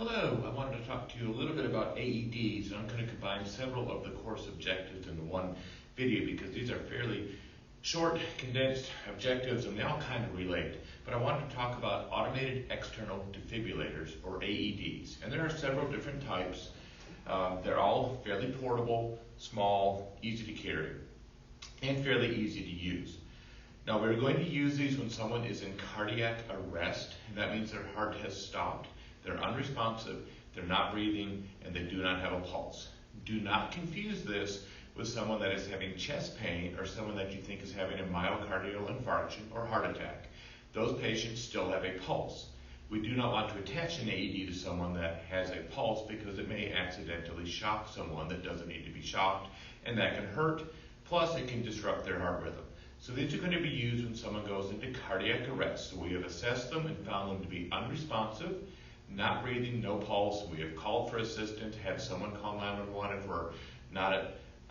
Hello, I wanted to talk to you a little bit about AEDs, and I'm going to combine several of the course objectives into one video because these are fairly short, condensed objectives and they all kind of relate. But I wanted to talk about automated external defibrillators, or AEDs, and there are several different types. They're all fairly portable, small, easy to carry, and fairly easy to use. Now we're going to use these when someone is in cardiac arrest, and that means their heart has stopped. They're unresponsive, they're not breathing, and they do not have a pulse. Do not confuse this with someone that is having chest pain or someone that you think is having a myocardial infarction or heart attack. Those patients still have a pulse. We do not want to attach an AED to someone that has a pulse because it may accidentally shock someone that doesn't need to be shocked, and that can hurt, plus it can disrupt their heart rhythm. So these are going to be used when someone goes into cardiac arrest. So we have assessed them and found them to be unresponsive, not breathing, no pulse. We have called for assistance, had someone call 911 if we're not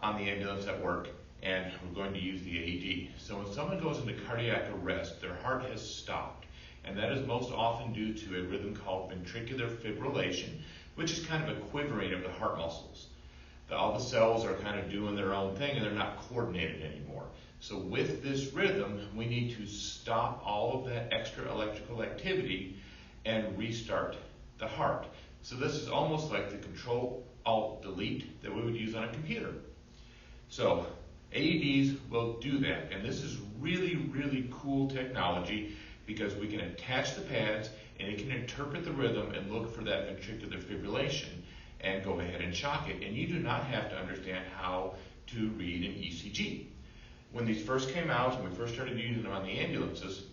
on the ambulance at work, and we're going to use the AED. So when someone goes into cardiac arrest, their heart has stopped, and that is most often due to a rhythm called ventricular fibrillation, which is kind of a quivering of the heart muscles. All the cells are kind of doing their own thing and they're not coordinated anymore. So with this rhythm, we need to stop all of that extra electrical activity and restart the heart. So this is almost like the Control-Alt-Delete that we would use on a computer. So AEDs will do that, and this is really, really cool technology because we can attach the pads and it can interpret the rhythm and look for that ventricular fibrillation and go ahead and shock it. And you do not have to understand how to read an ECG. When these first came out and we first started using them on the ambulances,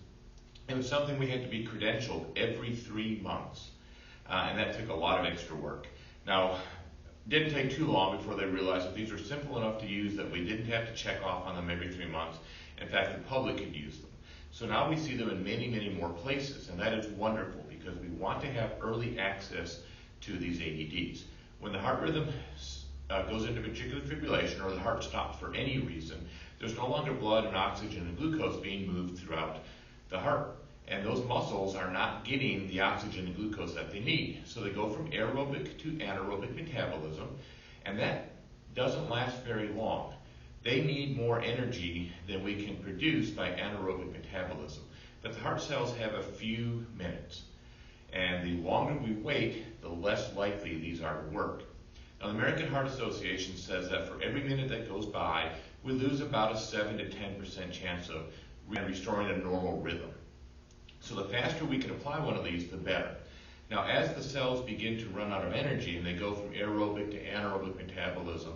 it was something we had to be credentialed every 3 months. And that took a lot of extra work. Now, it didn't take too long before they realized that these were simple enough to use that we didn't have to check off on them every 3 months. In fact, the public could use them. So now we see them in many, many more places, and that is wonderful because we want to have early access to these AEDs. When the heart rhythm goes into ventricular fibrillation, or the heart stops for any reason, there's no longer blood and oxygen and glucose being moved throughout the heart. And those muscles are not getting the oxygen and glucose that they need. So they go from aerobic to anaerobic metabolism, and that doesn't last very long. They need more energy than we can produce by anaerobic metabolism. But the heart cells have a few minutes. And the longer we wait, the less likely these are to work. Now, the American Heart Association says that for every minute that goes by, we lose about a 7 to 10% chance of restoring a normal rhythm. So the faster we can apply one of these, the better. Now, as the cells begin to run out of energy and they go from aerobic to anaerobic metabolism,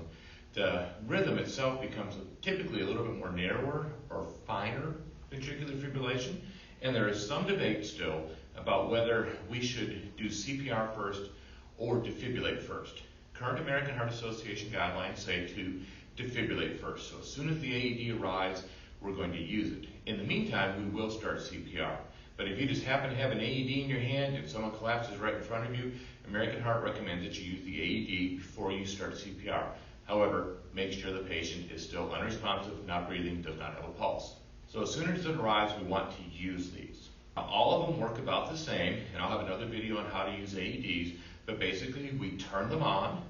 the rhythm itself becomes typically a little bit more narrower or finer ventricular fibrillation, and there is some debate still about whether we should do CPR first or defibrillate first. Current American Heart Association guidelines say to defibrillate first. So as soon as the AED arrives, we're going to use it. In the meantime, we will start CPR. But if you just happen to have an AED in your hand and someone collapses right in front of you, American Heart recommends that you use the AED before you start CPR. However, make sure the patient is still unresponsive, not breathing, does not have a pulse. So as soon as it arrives, we want to use these. Now, all of them work about the same, and I'll have another video on how to use AEDs, but basically we turn them on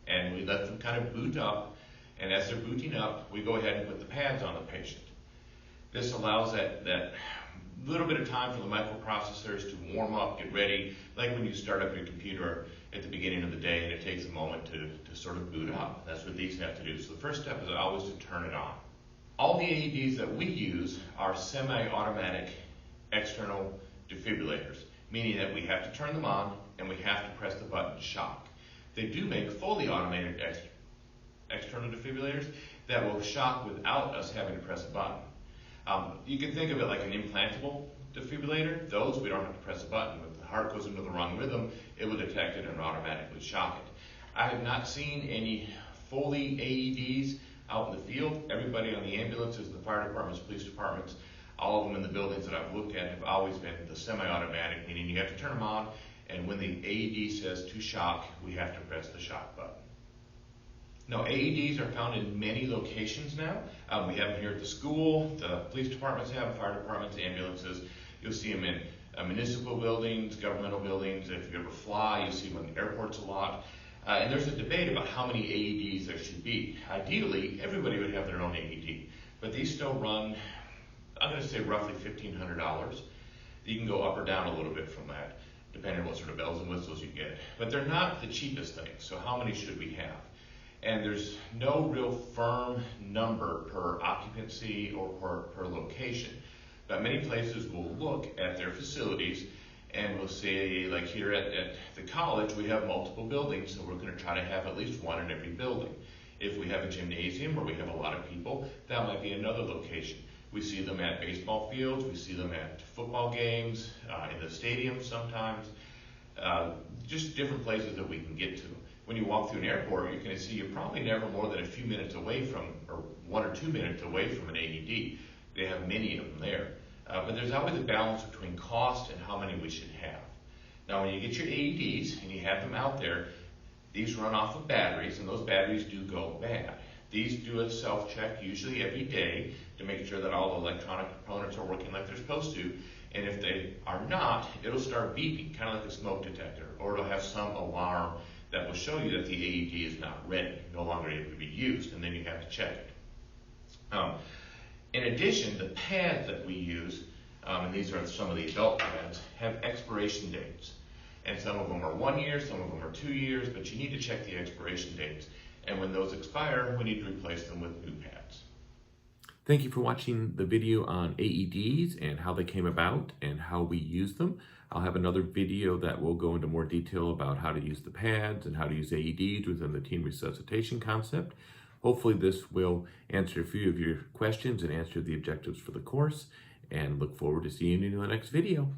and we let them kind of boot up, and as they're booting up, we go ahead and put the pads on the patient. This allows that little bit of time for the microprocessors to warm up, get ready, like when you start up your computer at the beginning of the day and it takes a moment to sort of boot up. That's what these have to do. So the first step is always to turn it on. All the AEDs that we use are semi-automatic external defibrillators, meaning that we have to turn them on and we have to press the button to shock. They do make fully automated external defibrillators that will shock without us having to press a button. You can think of it like an implantable defibrillator. Those we don't have to press a button. If the heart goes into the wrong rhythm, it will detect it and automatically shock it. I have not seen any fully AEDs out in the field. Everybody on the ambulances, the fire departments, police departments, all of them in the buildings that I've looked at have always been the semi-automatic, meaning you have to turn them on, and when the AED says to shock, we have to press the shock button. Now, AEDs are found in many locations now. We have them here at the school, the police departments have them, fire departments, ambulances. You'll see them in municipal buildings, governmental buildings. If you ever fly, you see them in airports a lot. And there's a debate about how many AEDs there should be. Ideally, everybody would have their own AED, but these still run, I'm going to say roughly $1,500. You can go up or down a little bit from that, depending on what sort of bells and whistles you get. But they're not the cheapest thing, so how many should we have? And there's no real firm number per occupancy or per location. But many places will look at their facilities and we'll say, like here at the college, we have multiple buildings, so we're going to try to have at least one in every building. If we have a gymnasium where we have a lot of people, that might be another location. We see them at baseball fields, we see them at football games, in the stadium sometimes, just different places that we can get to. When you walk through an airport, you're going to see you're probably never more than a few minutes away from, or 1 or 2 minutes away from an AED. They have many of them there. But there's always a balance between cost and how many we should have. Now, when you get your AEDs and you have them out there, these run off of batteries, and those batteries do go bad. These do a self-check usually every day to make sure that all the electronic components are working like they're supposed to. And if they are not, it'll start beeping, kind of like a smoke detector, or it'll have some alarm that will show you that the AED is not ready, no longer able to be used, and then you have to check it. In addition, the pads that we use, and these are some of the adult pads, have expiration dates. And some of them are 1 year, some of them are 2 years, but you need to check the expiration dates. And when those expire, we need to replace them with new pads. Thank you for watching the video on AEDs and how they came about and how we use them. I'll have another video that will go into more detail about how to use the pads and how to use AEDs within the teen resuscitation concept. Hopefully this will answer a few of your questions and answer the objectives for the course, and look forward to seeing you in the next video.